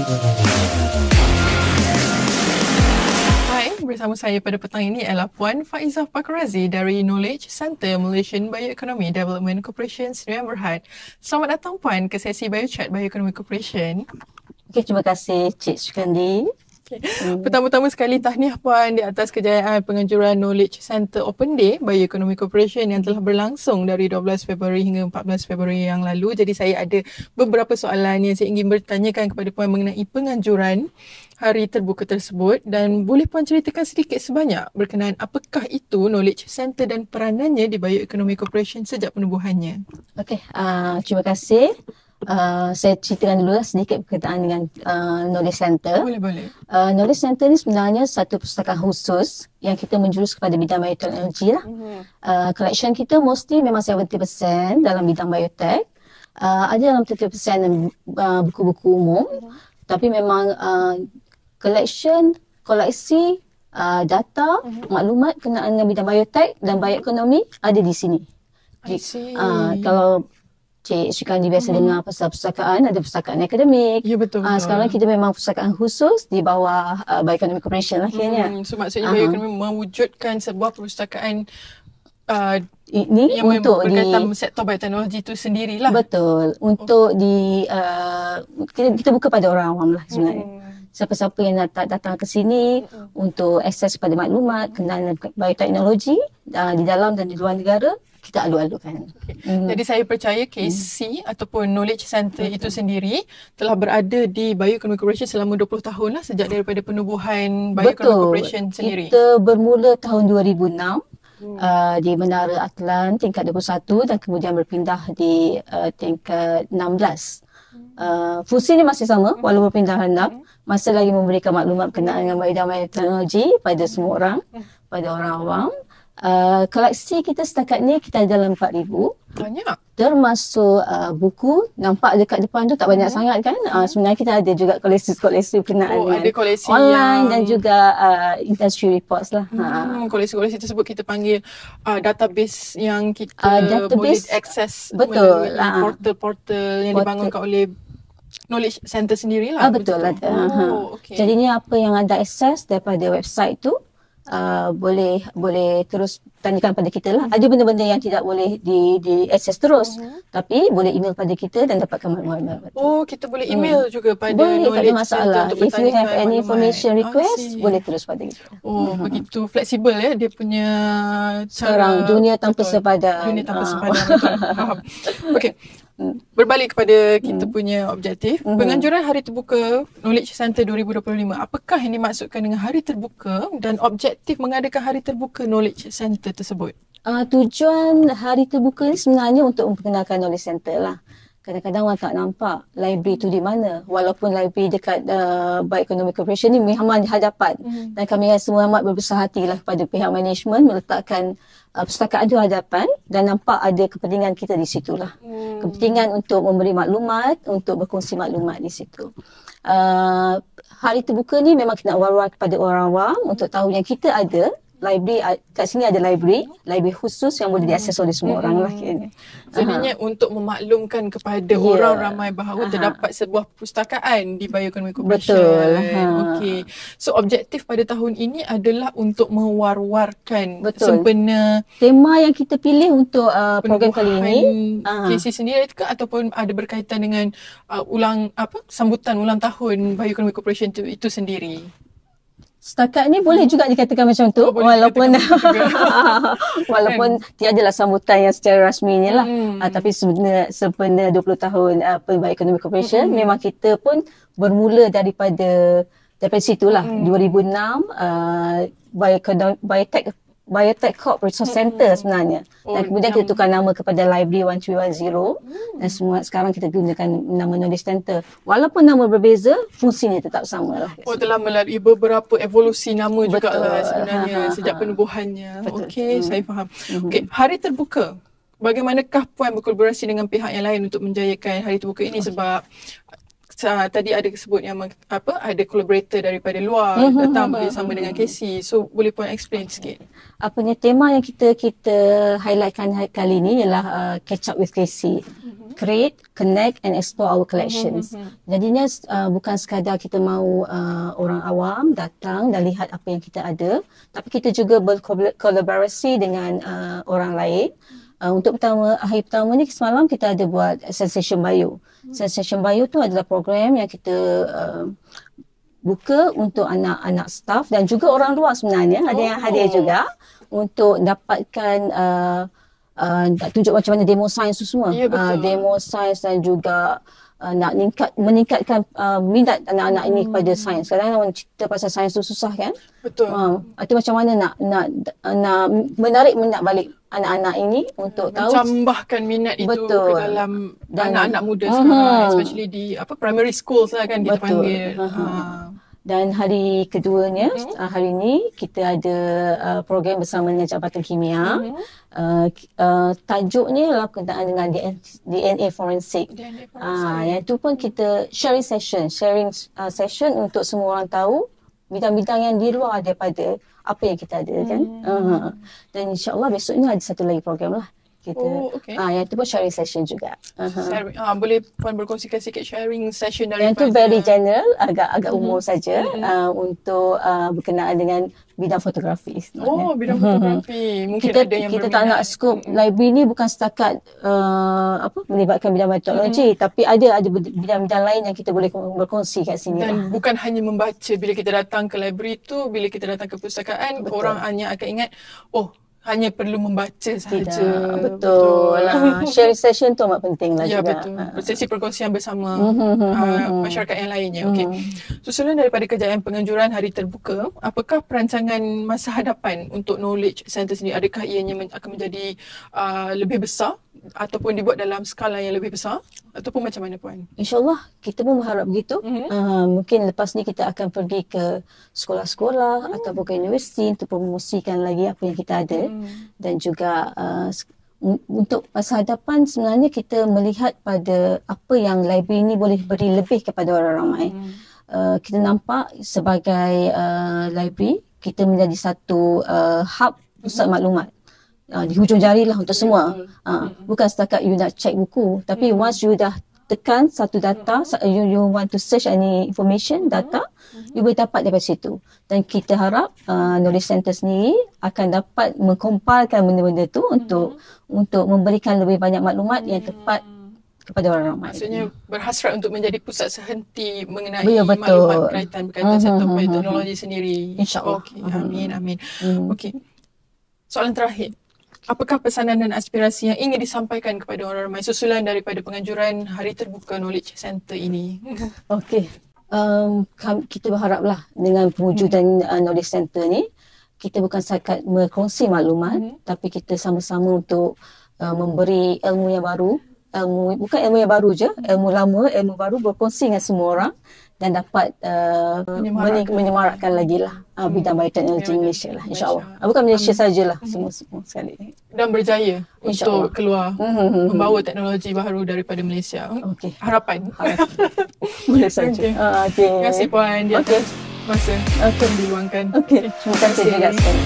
Hai, bersama saya pada petang ini adalah Puan Faizah Pakarazi dari Knowledge Center Malaysian Bioeconomy Development Corporation Sdn Bhd. Selamat datang Puan ke sesi BioChat Bioeconomy Corporation. Okay, terima kasih Cik Sukandi. Okay. Pertama-tama sekali tahniah Puan di atas kejayaan penganjuran Knowledge Center Open Day Bioeconomy Corporation yang telah berlangsung dari 12 Februari hingga 14 Februari yang lalu. Jadi saya ada beberapa soalan yang saya ingin bertanyakan kepada Puan mengenai penganjuran hari terbuka tersebut, dan boleh Puan ceritakan sedikit sebanyak berkenaan apakah itu Knowledge Center dan peranannya di Bioeconomy Corporation sejak penubuhannya. Okey, terima kasih. Saya ceritakan dulu sedikit berkaitan dengan Knowledge Center. Boleh. Knowledge Center ni sebenarnya satu perpustakaan khusus yang kita menjurus kepada bidang bioteknologi lah. Collection kita mostly memang 70% dalam bidang biotek. Ada dalam 30% buku-buku umum. Tapi memang koleksi data, maklumat berkenaan dengan bidang biotek dan bioekonomi ada di sini. Kalau Cik Sukandi biasa dengar pasal perpustakaan, ada perpustakaan akademik. Ya, betul. Sekarang kita memang perpustakaan khusus di bawah Bioeconomy Corporation lah kiranya. So maksudnya Bioeconomy mewujudkan sebuah perpustakaan ini yang untuk berkaitan sektor bioteknologi itu sendirilah. Betul. Untuk kita buka pada orang awam lah sebenarnya. Siapa-siapa yang datang ke sini untuk akses pada maklumat kenaan bioteknologi di dalam dan di luar negara, kita alu-alukan. Jadi saya percaya KC ataupun Knowledge Center itu sendiri telah berada di Bioeconomy Corporation selama 20 tahun lah, sejak daripada penubuhan Bioeconomy Corporation sendiri. Kita bermula tahun 2006 di Menara Atlan tingkat 21 dan kemudian berpindah di tingkat 16. Fungsinya masih sama walaupun pindah handap, masih lagi memberikan maklumat berkenaan dengan bidang bioteknologi pada semua orang, pada orang awam. Koleksi kita setakat ni kita ada dalam 4,000. Banyak. Termasuk buku, nampak dekat depan tu tak banyak sangat kan. Sebenarnya kita ada juga koleksi-koleksi berkenaan dengan online dan juga industry reports lah. Koleksi-koleksi tersebut kita panggil database yang kita boleh akses melalui portal-portal yang dibangunkan oleh Knowledge Center sendirilah. Betul ada. Jadinya apa yang anda akses daripada website tu, boleh terus tanyakan pada kita lah. Ada benda-benda yang tidak boleh di akses terus, tapi boleh email pada kita dan dapatkan maklumat. Kita boleh email juga pada boleh, Knowledge Center untuk bertanyakan. If you have any information request, boleh terus pada kita. Begitu fleksibel ya dia punya sekarang dunia tanpa sepadan. Faham. Okey. Berbalik kepada kita punya objektif, penganjuran Hari Terbuka Knowledge Center 2025. Apakah yang dimaksudkan dengan Hari Terbuka dan objektif mengadakan Hari Terbuka Knowledge Center tersebut? Tujuan Hari Terbuka ni sebenarnya untuk memperkenalkan Knowledge Center lah. Kadang-kadang orang tak nampak library tu di mana. Walaupun library dekat Bioeconomy Corporation ni memang di hadapan. Dan kami semua amat berbesar hatilah kepada pihak management meletakkan perpustakaan di hadapan dan nampak ada kepentingan kita di situlah. Kepentingan untuk memberi maklumat, untuk berkongsi maklumat di situ. Hari Terbuka ni memang kita nak war-war kepada orang awam untuk tahu yang kita ada library, kat sini ada library khusus yang boleh diakses oleh semua orang lah kiranya. Sebenarnya untuk memaklumkan kepada orang ramai bahawa terdapat sebuah perpustakaan di Bioeconomy Corporation. Betul. Okey. So objektif pada tahun ini adalah untuk mewar-warkan sempena tema yang kita pilih untuk program kali ini. KC sendiri ke ataupun ada berkaitan dengan sambutan ulang tahun Bioeconomy Corporation itu sendiri. Setakat ni boleh juga dikatakan macam tu, walaupun tiadalah sambutan yang secara rasminya lah. Tapi sebenarnya 20 tahun Bioeconomy Corporation, memang kita pun bermula daripada situlah. 2006 Biotech Corp Resource Center sebenarnya. Dan kemudian kita tukar nama kepada Library 1310 dan semua sekarang kita gunakan nama Knowledge Center. Walaupun nama berbeza, fungsinya tetap sama lah. Telah melalui beberapa evolusi nama juga lah sebenarnya sejak penubuhannya. Okey, saya faham. Okey, Hari Terbuka. Bagaimanakah Puan berkolaborasi dengan pihak yang lain untuk menjayakan Hari Terbuka ini sebab tadi ada sebut yang ada collaborator daripada luar datang bersama dengan KC. So boleh Puan explain sikit? Tema yang kita highlightkan kali ini ialah catch up with KC. create, connect and explore our collections. Jadinya bukan sekadar kita mahu orang awam datang dan lihat apa yang kita ada, tapi kita juga berkolaborasi dengan orang lain. Untuk hari pertama ni semalam kita ada buat Sensation Bio. Sensation Bio tu adalah program yang kita buka untuk anak-anak staff dan juga orang luar sebenarnya. Ada yang hadir juga untuk dapatkan tunjuk macam mana demo sains tu semua. Ya, demo sains dan juga nak meningkatkan minat anak-anak ini kepada sains. Kadang-kadang orang cerita pasal sains tu susah kan? Betul. Itu macam mana nak menarik minat balik anak-anak ini untuk tahu, mencambahkan minat itu ke dalam anak-anak muda sekarang, especially di primary schools lah kan kita panggil. Dan hari keduanya, hari ini kita ada program bersama dengan Jabatan Kimia. Tajuknya adalah berkenaan dengan DNA forensik. Yang itu pun kita sharing session untuk semua orang tahu bidang-bidang yang di luar daripada apa yang kita ada kan. Dan insyaAllah besoknya ada satu lagi program lah. Yang itu pun sharing session juga. Boleh Puan berkongsikan sikit sharing session daripada? Yang itu very general, agak umum saja untuk berkenaan dengan bidang fotografi. Bidang fotografi. Mungkin ada yang kita tak nak skop library ni bukan setakat melibatkan bidang teknologi, tapi ada bidang-bidang lain yang kita boleh berkongsi kat sini. Dan bukan hanya membaca. Bila kita datang ke library tu, bila kita datang ke perpustakaan, orang hanya akan ingat, hanya perlu membaca sahaja. Betul. Sharing session tu amat penting lah juga. Ya, betul. Sesi perkongsian bersama masyarakat yang lainnya. Susulan daripada kejayaan penganjuran Hari Terbuka, apakah perancangan masa hadapan untuk Knowledge Center sendiri? Adakah ianya akan menjadi lebih besar ataupun dibuat dalam skala yang lebih besar? Ataupun macam mana Puan? InsyaAllah kita pun berharap begitu. Mungkin lepas ni kita akan pergi ke sekolah-sekolah ataupun ke universiti untuk promosikan lagi apa yang kita ada. Dan juga untuk masa hadapan sebenarnya kita melihat pada apa yang library ni boleh beri lebih kepada orang ramai. Kita nampak sebagai library, kita menjadi satu hub pusat maklumat. Di hujung jari lah untuk semua. Bukan setakat you nak check buku, tapi once you dah tekan satu data, you want to search any information, data, you boleh dapat daripada situ. Dan kita harap Knowledge Center sendiri akan dapat mengkompilkan benda-benda tu untuk memberikan lebih banyak maklumat yang tepat kepada orang ramai. Maksudnya berhasrat untuk menjadi pusat sehenti mengenai maklumat berkaitan satu teknologi sendiri. InsyaAllah. Amin. Soalan terakhir. Apakah pesanan dan aspirasi yang ingin disampaikan kepada orang ramai susulan daripada penganjuran Hari Terbuka Knowledge Center ini? Kita berharaplah dengan pewujudan Knowledge Center ni, kita bukan setakat berkongsi maklumat, tapi kita sama-sama untuk memberi ilmu yang baru. Bukan ilmu yang baru je, ilmu lama, ilmu baru berkongsi dengan semua orang dan dapat menyemarakkan lagi lah bidang bioteknologi Malaysia lah, insyaAllah. Bukan Malaysia sajalah, semua sekali. Dan berjaya untuk keluar membawa teknologi baru daripada Malaysia. Harapan. Boleh saja. Terima kasih Puan di atas masa yang diluangkan. Terima kasih juga sekali.